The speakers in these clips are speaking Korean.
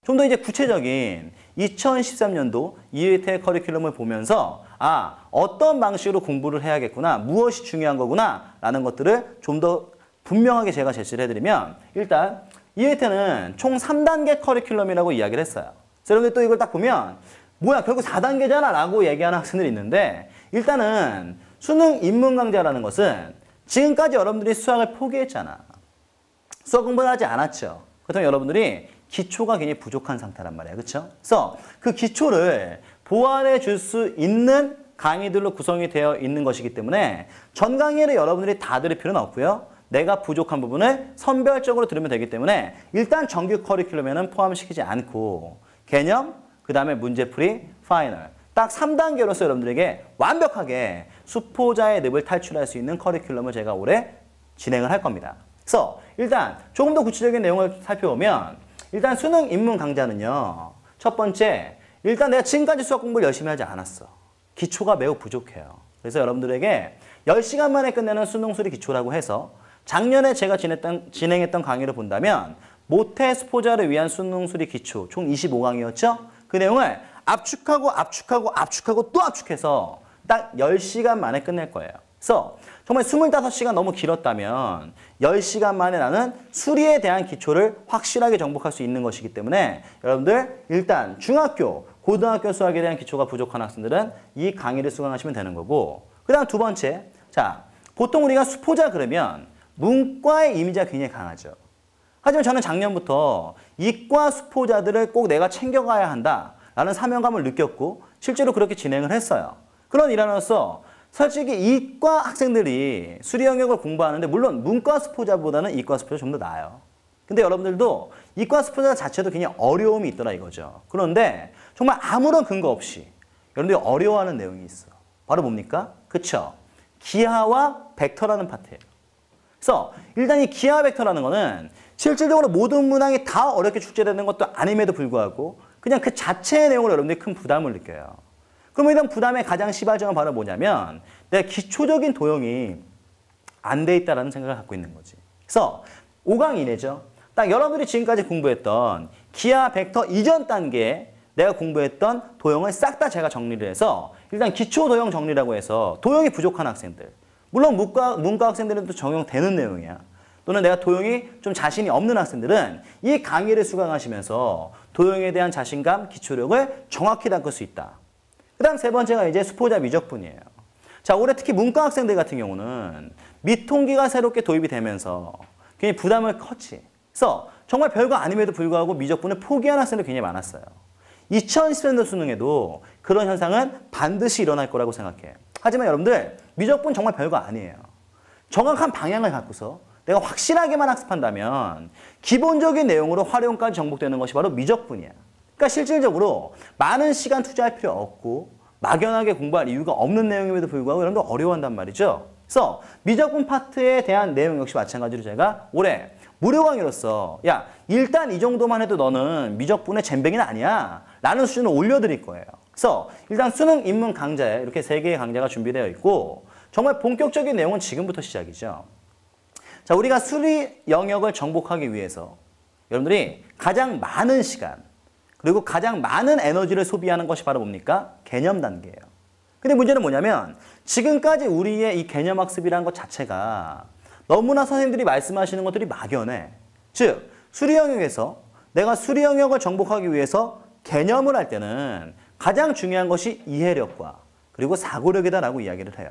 좀 더 이제 구체적인 2013년도 이회태 커리큘럼을 보면서 어떤 방식으로 공부를 해야겠구나, 무엇이 중요한 거구나 라는 것들을 좀 더 분명하게 제가 제시를 해드리면 일단 이회태는 총 3단계 커리큘럼이라고 이야기를 했어요. 그래서 여러분들 또 이걸 딱 보면 뭐야 결국 4단계잖아 라고 얘기하는 학생들이 있는데 일단은 수능 입문 강좌라는 것은 지금까지 여러분들이 수학을 포기했잖아. 수학 공부를 하지 않았죠. 그렇다면 여러분들이 기초가 굉장히 부족한 상태란 말이에요. 그렇죠? 그래서 그 기초를 보완해 줄 수 있는 강의들로 구성이 되어 있는 것이기 때문에 전 강의를 여러분들이 다 들을 필요는 없고요. 내가 부족한 부분을 선별적으로 들으면 되기 때문에 일단 정규 커리큘럼에는 포함시키지 않고 개념, 그 다음에 문제풀이, 파이널 딱 3단계로서 여러분들에게 완벽하게 수포자의 늪을 탈출할 수 있는 커리큘럼을 제가 올해 진행을 할 겁니다. 그래서 일단 조금 더 구체적인 내용을 살펴보면 일단 수능 입문 강좌는요. 첫 번째, 일단 내가 지금까지 수학 공부를 열심히 하지 않았어. 기초가 매우 부족해요. 그래서 여러분들에게 10시간 만에 끝내는 수능 수리 기초라고 해서 작년에 제가 진행했던 강의를 본다면 모태 수포자를 위한 수능 수리 기초 총 25강이었죠? 그 내용을 압축하고 또 압축해서 딱 10시간 만에 끝낼 거예요. 그래서 정말 25시간 너무 길었다면 10시간 만에 나는 수리에 대한 기초를 확실하게 정복할 수 있는 것이기 때문에 여러분들 일단 중학교, 고등학교 수학에 대한 기초가 부족한 학생들은 이 강의를 수강하시면 되는 거고 그 다음 두 번째, 자 보통 우리가 수포자 그러면 문과의 이미지가 굉장히 강하죠. 하지만 저는 작년부터 이과 수포자들을 꼭 내가 챙겨가야 한다라는 사명감을 느꼈고 실제로 그렇게 진행을 했어요. 그런 일환으로서 솔직히 이과 학생들이 수리 영역을 공부하는데 물론 문과 수포자보다는 이과 수포자 좀 더 나아요. 근데 여러분들도 이과 수포자 자체도 굉장히 어려움이 있더라 이거죠. 그런데 정말 아무런 근거 없이 여러분들이 어려워하는 내용이 있어. 바로 뭡니까? 그쵸? 기하와 벡터라는 파트예요. 그래서 일단 이 기하 벡터라는 거는 실질적으로 모든 문항이 다 어렵게 출제되는 것도 아님에도 불구하고 그냥 그 자체의 내용으로 여러분들이 큰 부담을 느껴요. 그럼 이런 부담의 가장 시발점은 바로 뭐냐면 내가 기초적인 도형이 안 돼 있다는 생각을 갖고 있는 거지. 그래서 5강 이내죠. 딱 여러분들이 지금까지 공부했던 기하 벡터 이전 단계에 내가 공부했던 도형을 싹 다 제가 정리를 해서 일단 기초 도형 정리라고 해서 도형이 부족한 학생들 물론 문과 학생들은 또 적용되는 내용이야. 또는 내가 도형이 좀 자신이 없는 학생들은 이 강의를 수강하시면서 도형에 대한 자신감, 기초력을 정확히 닦을 수 있다. 그 다음 세 번째가 이제 수포자 미적분이에요. 자, 올해 특히 문과 학생들 같은 경우는 미통기가 새롭게 도입이 되면서 굉장히 부담을 컸지. 그래서 정말 별거 아님에도 불구하고 미적분을 포기한 학생들 굉장히 많았어요. 2010년도 수능에도 그런 현상은 반드시 일어날 거라고 생각해. 하지만 여러분들 미적분 정말 별거 아니에요. 정확한 방향을 갖고서 내가 확실하게만 학습한다면 기본적인 내용으로 활용까지 정복되는 것이 바로 미적분이야. 그러니까 실질적으로 많은 시간 투자할 필요 없고 막연하게 공부할 이유가 없는 내용임에도 불구하고 여러분들 어려워한단 말이죠. 그래서 미적분 파트에 대한 내용 역시 마찬가지로 제가 올해 무료 강의로서 야 일단 이 정도만 해도 너는 미적분의 젬병이는 아니야 라는 수준을 올려드릴 거예요. 그래서 일단 수능 입문 강좌에 이렇게 3개의 강좌가 준비되어 있고 정말 본격적인 내용은 지금부터 시작이죠. 자, 우리가 수리 영역을 정복하기 위해서 여러분들이 가장 많은 시간 그리고 가장 많은 에너지를 소비하는 것이 바로 뭡니까? 개념 단계예요. 근데 문제는 뭐냐면 지금까지 우리의 이 개념 학습이라는 것 자체가 너무나 선생님들이 말씀하시는 것들이 막연해. 즉, 수리 영역에서 내가 수리 영역을 정복하기 위해서 개념을 할 때는 가장 중요한 것이 이해력과 그리고 사고력이다라고 이야기를 해요.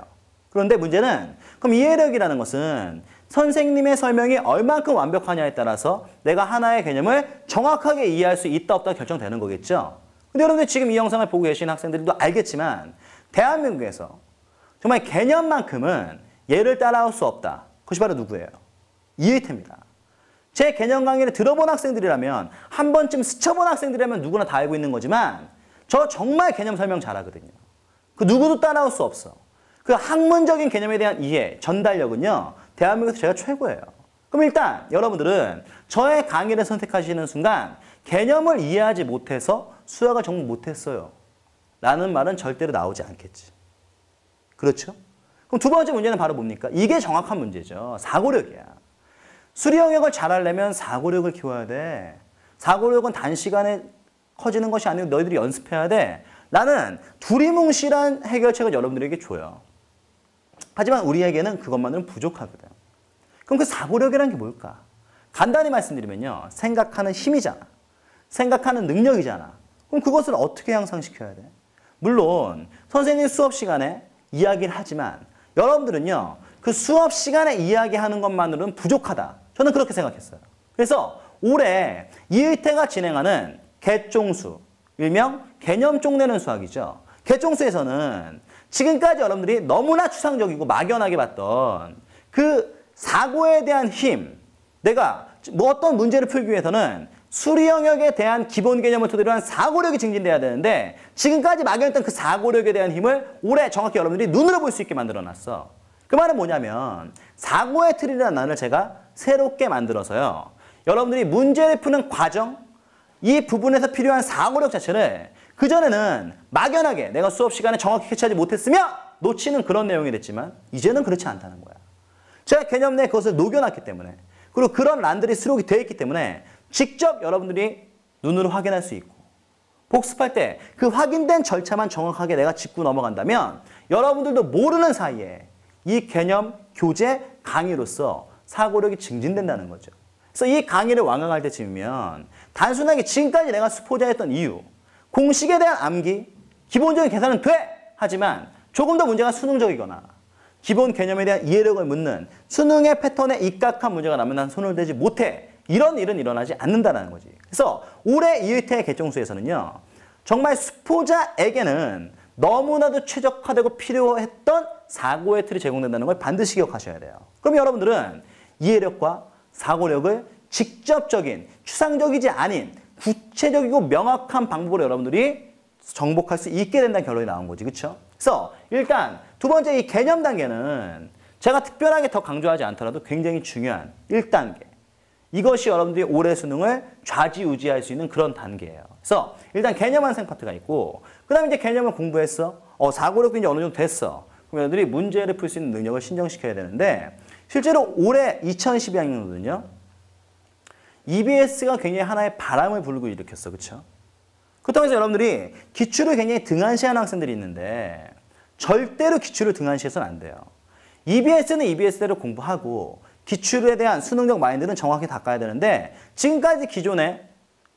그런데 문제는 그럼 이해력이라는 것은 선생님의 설명이 얼만큼 완벽하냐에 따라서 내가 하나의 개념을 정확하게 이해할 수 있다 없다 결정되는 거겠죠. 근데 여러분들 지금 이 영상을 보고 계신 학생들도 알겠지만 대한민국에서 정말 개념만큼은 얘를 따라올 수 없다. 그것이 바로 누구예요? 이회태입니다. 제 개념 강의를 들어본 학생들이라면 한 번쯤 스쳐본 학생들이라면 누구나 다 알고 있는 거지만 저 정말 개념 설명 잘하거든요. 그 누구도 따라올 수 없어. 그 학문적인 개념에 대한 이해, 전달력은요. 대한민국에서 제가 최고예요. 그럼 일단 여러분들은 저의 강의를 선택하시는 순간 개념을 이해하지 못해서 수학을 정말 못했어요. 라는 말은 절대로 나오지 않겠지. 그렇죠? 그럼 두 번째 문제는 바로 뭡니까? 이게 정확한 문제죠. 사고력이야. 수리 영역을 잘하려면 사고력을 키워야 돼. 사고력은 단시간에 커지는 것이 아니고 너희들이 연습해야 돼. 라는 두리뭉실한 해결책을 여러분들에게 줘요. 하지만 우리에게는 그것만으로는 부족하거든. 그럼 그 사고력이라는 게 뭘까? 간단히 말씀드리면요. 생각하는 힘이잖아. 생각하는 능력이잖아. 그럼 그것을 어떻게 향상시켜야 돼? 물론 선생님 수업 시간에 이야기를 하지만 여러분들은요. 그 수업 시간에 이야기하는 것만으로는 부족하다. 저는 그렇게 생각했어요. 그래서 올해 이의태가 진행하는 개종수, 일명 개념 쪽내는 수학이죠. 개종수에서는 지금까지 여러분들이 너무나 추상적이고 막연하게 봤던 그 사고에 대한 힘, 내가 뭐 어떤 문제를 풀기 위해서는 수리 영역에 대한 기본 개념을 토대로 한 사고력이 증진돼야 되는데 지금까지 막연했던 그 사고력에 대한 힘을 올해 정확히 여러분들이 눈으로 볼 수 있게 만들어놨어. 그 말은 뭐냐면 사고의 틀이라는 단어를 제가 새롭게 만들어서요. 여러분들이 문제를 푸는 과정, 이 부분에서 필요한 사고력 자체를 그전에는 막연하게 내가 수업 시간에 정확히 캐치하지 못했으면 놓치는 그런 내용이 됐지만 이제는 그렇지 않다는 거야. 제가 개념 내에 그것을 녹여놨기 때문에 그리고 그런 란들이 수록이 되어 있기 때문에 직접 여러분들이 눈으로 확인할 수 있고 복습할 때 그 확인된 절차만 정확하게 내가 짚고 넘어간다면 여러분들도 모르는 사이에 이 개념 교재 강의로서 사고력이 증진된다는 거죠. 그래서 이 강의를 완강할 때쯤이면 단순하게 지금까지 내가 수포자였던 이유, 공식에 대한 암기, 기본적인 계산은 돼! 하지만 조금 더 문제가 수능적이거나 기본 개념에 대한 이해력을 묻는 수능의 패턴에 입각한 문제가 나면 난 손을 대지 못해. 이런 일은 일어나지 않는다는 거지. 그래서 올해 이의태 개종수에서는요. 정말 수포자에게는 너무나도 최적화되고 필요했던 사고의 틀이 제공된다는 걸 반드시 기억하셔야 돼요. 그럼 여러분들은 이해력과 사고력을 직접적인, 추상적이지 않은 구체적이고 명확한 방법으로 여러분들이 정복할 수 있게 된다는 결론이 나온 거지. 그렇죠? 그래서 일단 두 번째 이 개념 단계는 제가 특별하게 더 강조하지 않더라도 굉장히 중요한 1단계. 이것이 여러분들이 올해 수능을 좌지우지할 수 있는 그런 단계예요. 그래서 일단 개념 완성 파트가 있고 그 다음에 이제 개념을 공부했어. 사고력도 이제 어느 정도 됐어. 그럼 여러분들이 문제를 풀 수 있는 능력을 신정시켜야 되는데 실제로 올해 2012학년도는요. EBS가 굉장히 하나의 바람을 불고 일으켰어. 그렇죠? 그렇다고 해서 여러분들이 기출을 굉장히 등한시하는 학생들이 있는데 절대로 기출을 등한시해서는 안 돼요. EBS는 EBS대로 공부하고 기출에 대한 수능적 마인드는 정확히 닦아야 되는데 지금까지 기존의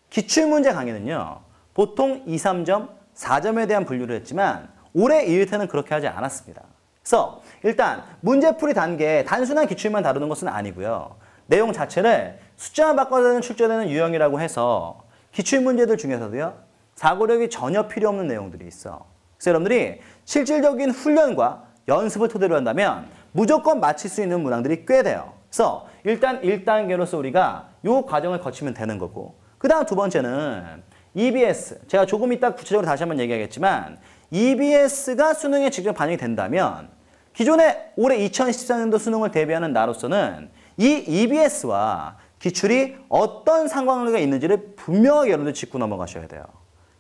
기출문제 강의는요. 보통 2, 3점, 4점에 대한 분류를 했지만 올해 이의태는 그렇게 하지 않았습니다. 그래서 일단 문제풀이 단계에 단순한 기출만 다루는 것은 아니고요. 내용 자체를 숫자만 바꿔서 출제되는 유형이라고 해서 기출문제들 중에서도요. 사고력이 전혀 필요 없는 내용들이 있어. 그래서 여러분들이 실질적인 훈련과 연습을 토대로 한다면 무조건 맞힐 수 있는 문항들이 꽤 돼요. 그래서 일단 1단계로서 우리가 이 과정을 거치면 되는 거고 그 다음 두 번째는 EBS. 제가 조금 이따 구체적으로 다시 한번 얘기하겠지만 EBS가 수능에 직접 반영이 된다면 기존에 올해 2014년도 수능을 대비하는 나로서는 이 EBS와 기출이 어떤 상관관계가 있는지를 분명하게 여러분들 짚고 넘어가셔야 돼요.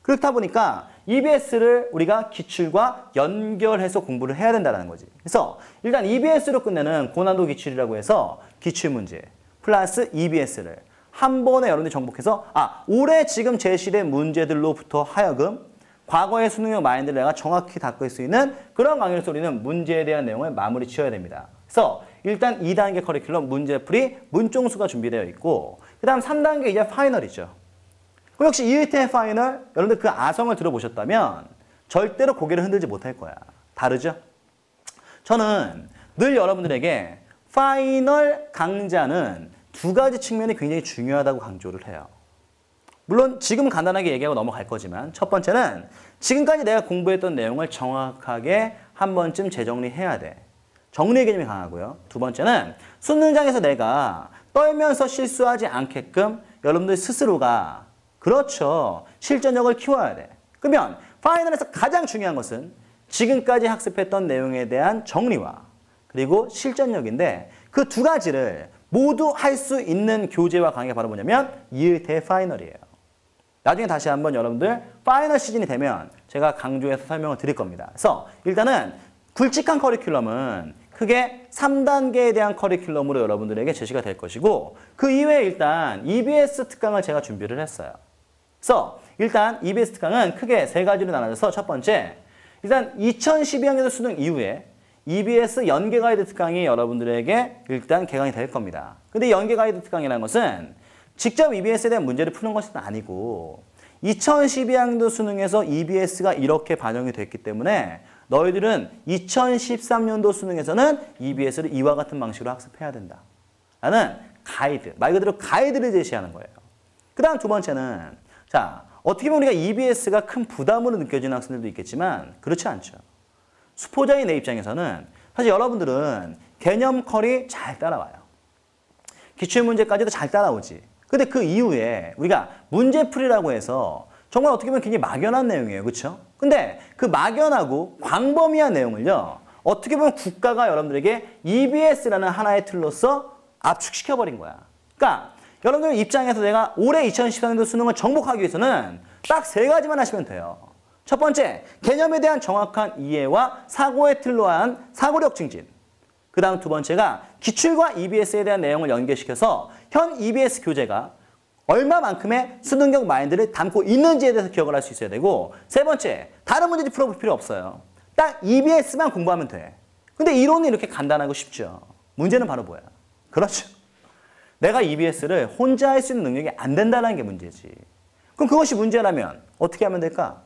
그렇다 보니까 EBS를 우리가 기출과 연결해서 공부를 해야 된다는 거지. 그래서 일단 EBS로 끝내는 고난도 기출이라고 해서 기출문제 플러스 EBS를 한 번에 여러분들이 정복해서 올해 지금 제시된 문제들로부터 하여금 과거의 수능형 마인드를 내가 정확히 닦을 수 있는 그런 강의로서 우리는 문제에 대한 내용을 마무리 지어야 됩니다. 그래서 일단 2단계 커리큘럼 문제풀이 문종수가 준비되어 있고 그 다음 3단계 이제 파이널이죠. 그럼 역시 이의태 파이널 여러분들 그 아성을 들어보셨다면 절대로 고개를 흔들지 못할 거야. 다르죠? 저는 늘 여러분들에게 파이널 강좌는 두 가지 측면이 굉장히 중요하다고 강조를 해요. 물론 지금 간단하게 얘기하고 넘어갈 거지만 첫 번째는 지금까지 내가 공부했던 내용을 정확하게 한 번쯤 재정리해야 돼. 정리의 개념이 강하고요. 두 번째는 수능장에서 내가 떨면서 실수하지 않게끔 여러분들 스스로가 그렇죠. 실전력을 키워야 돼. 그러면 파이널에서 가장 중요한 것은 지금까지 학습했던 내용에 대한 정리와 그리고 실전력인데 그 두 가지를 모두 할 수 있는 교재와 강의가 바로 뭐냐면 이의태 파이널이에요. 나중에 다시 한번 여러분들 파이널 시즌이 되면 제가 강조해서 설명을 드릴 겁니다. 그래서 일단은 굵직한 커리큘럼은 크게 3단계에 대한 커리큘럼으로 여러분들에게 제시가 될 것이고 그 이외에 일단 EBS 특강을 제가 준비를 했어요. 그래서 일단 EBS 특강은 크게 세 가지로 나눠져서 첫 번째, 일단 2012학년도 수능 이후에 EBS 연계 가이드 특강이 여러분들에게 일단 개강이 될 겁니다. 근데 연계 가이드 특강이라는 것은 직접 EBS에 대한 문제를 푸는 것은 아니고 2012학년도 수능에서 EBS가 이렇게 반영이 됐기 때문에 너희들은 2013년도 수능에서는 EBS를 이와 같은 방식으로 학습해야 된다. 라는 가이드, 말 그대로 가이드를 제시하는 거예요. 그 다음 두 번째는 자, 어떻게 보면 우리가 EBS가 큰 부담으로 느껴지는 학생들도 있겠지만 그렇지 않죠. 수포자인 내 입장에서는 사실 여러분들은 개념 커리 잘 따라와요. 기출문제까지도 잘 따라오지. 근데 그 이후에 우리가 문제풀이라고 해서 정말 어떻게 보면 굉장히 막연한 내용이에요. 그렇죠? 근데 그 막연하고 광범위한 내용을요. 어떻게 보면 국가가 여러분들에게 EBS라는 하나의 틀로서 압축시켜버린 거야. 그러니까 여러분들 입장에서 내가 올해 2014년도 수능을 정복하기 위해서는 딱 세 가지만 하시면 돼요. 첫 번째, 개념에 대한 정확한 이해와 사고의 틀로 한 사고력 증진. 그 다음 두 번째가 기출과 EBS에 대한 내용을 연계시켜서 현 EBS 교재가 얼마만큼의 수능적 마인드를 담고 있는지에 대해서 기억을 할 수 있어야 되고 세 번째, 다른 문제집 풀어볼 필요 없어요. 딱 EBS만 공부하면 돼. 근데 이론은 이렇게 간단하고 쉽죠. 문제는 바로 뭐야? 그렇죠. 내가 EBS를 혼자 할 수 있는 능력이 안 된다는 게 문제지. 그럼 그것이 문제라면 어떻게 하면 될까?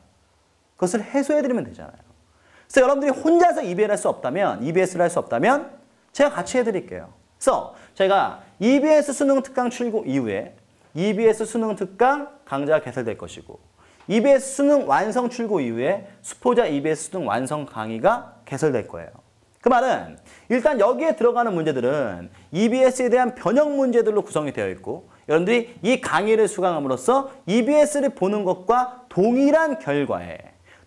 그것을 해소해드리면 되잖아요. 그래서 여러분들이 혼자서 EBS를 할 수 없다면 제가 같이 해드릴게요. 그래서 제가 EBS 수능 특강 출고 이후에 EBS 수능 특강 강좌가 개설될 것이고 EBS 수능 완성 출고 이후에 수포자 EBS 수능 완성 강의가 개설될 거예요. 그 말은 일단 여기에 들어가는 문제들은 EBS에 대한 변형 문제들로 구성이 되어 있고 여러분들이 이 강의를 수강함으로써 EBS를 보는 것과 동일한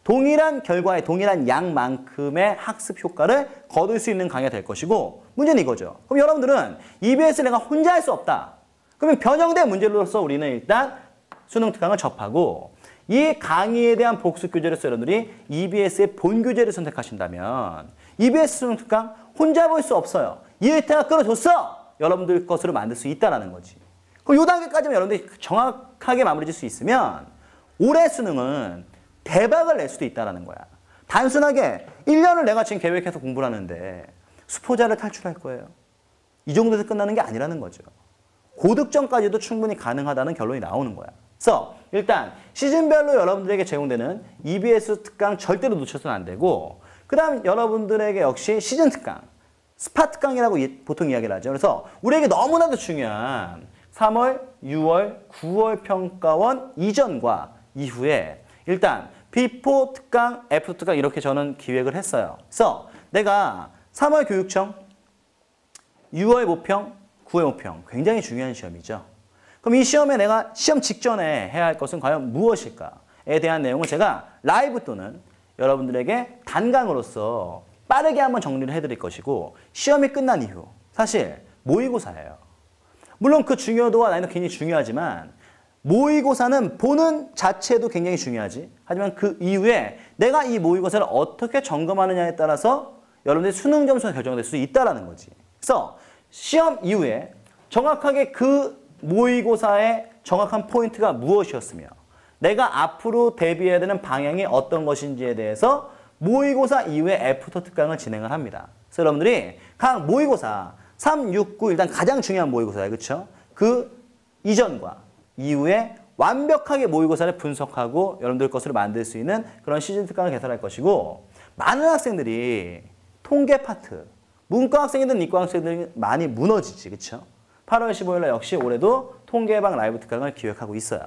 동일한 양만큼의 학습 효과를 거둘 수 있는 강의가 될 것이고 문제는 이거죠. 그럼 여러분들은 EBS를 내가 혼자 할 수 없다. 그러면 변형된 문제로서 우리는 일단 수능 특강을 접하고 이 강의에 대한 복습 교재로서 여러분들이 EBS의 본 교재를 선택하신다면 EBS 수능 특강 혼자 볼 수 없어요. 이혜태가 끌어줬어! 여러분들 것으로 만들 수 있다는 거지. 그럼 이 단계까지만 여러분들이 정확하게 마무리 질 수 있으면 올해 수능은 대박을 낼 수도 있다는 거야. 단순하게 1년을 내가 지금 계획해서 공부를 하는데 수포자를 탈출할 거예요. 이 정도에서 끝나는 게 아니라는 거죠. 고득점까지도 충분히 가능하다는 결론이 나오는 거야. 그래서 일단 시즌별로 여러분들에게 제공되는 EBS 특강 절대로 놓쳐서는 안 되고 그 다음 여러분들에게 역시 시즌 특강, 스파 특강이라고 보통 이야기를 하죠. 그래서 우리에게 너무나도 중요한 3월, 6월, 9월 평가원 이전과 이후에 일단 비포 특강, 애프터 특강 이렇게 저는 기획을 했어요. 그래서 내가 3월 교육청, 6월 모평, 9월 모평 굉장히 중요한 시험이죠. 그럼 이 시험에 내가 시험 직전에 해야 할 것은 과연 무엇일까에 대한 내용을 제가 라이브 또는 여러분들에게 단강으로서 빠르게 한번 정리를 해드릴 것이고 시험이 끝난 이후 사실 모의고사예요. 물론 그 중요도와 난이도 굉장히 중요하지만 모의고사는 보는 자체도 굉장히 중요하지. 하지만 그 이후에 내가 이 모의고사를 어떻게 점검하느냐에 따라서 여러분들의 수능 점수가 결정될 수 있다는 거지. 그래서 시험 이후에 정확하게 그 모의고사의 정확한 포인트가 무엇이었으며 내가 앞으로 대비해야 되는 방향이 어떤 것인지에 대해서 모의고사 이후에 애프터 특강을 진행을 합니다. 그래서 여러분들이 각 모의고사 3, 6, 9 일단 가장 중요한 모의고사예요. 그렇죠? 그 이전과 이후에 완벽하게 모의고사를 분석하고 여러분들 것으로 만들 수 있는 그런 시즌 특강을 개설할 것이고 많은 학생들이 통계 파트, 문과 학생이든 이과 학생들이 많이 무너지지. 그렇죠? 8월 15일 날 역시 올해도 통계방 라이브 특강을 기획하고 있어요.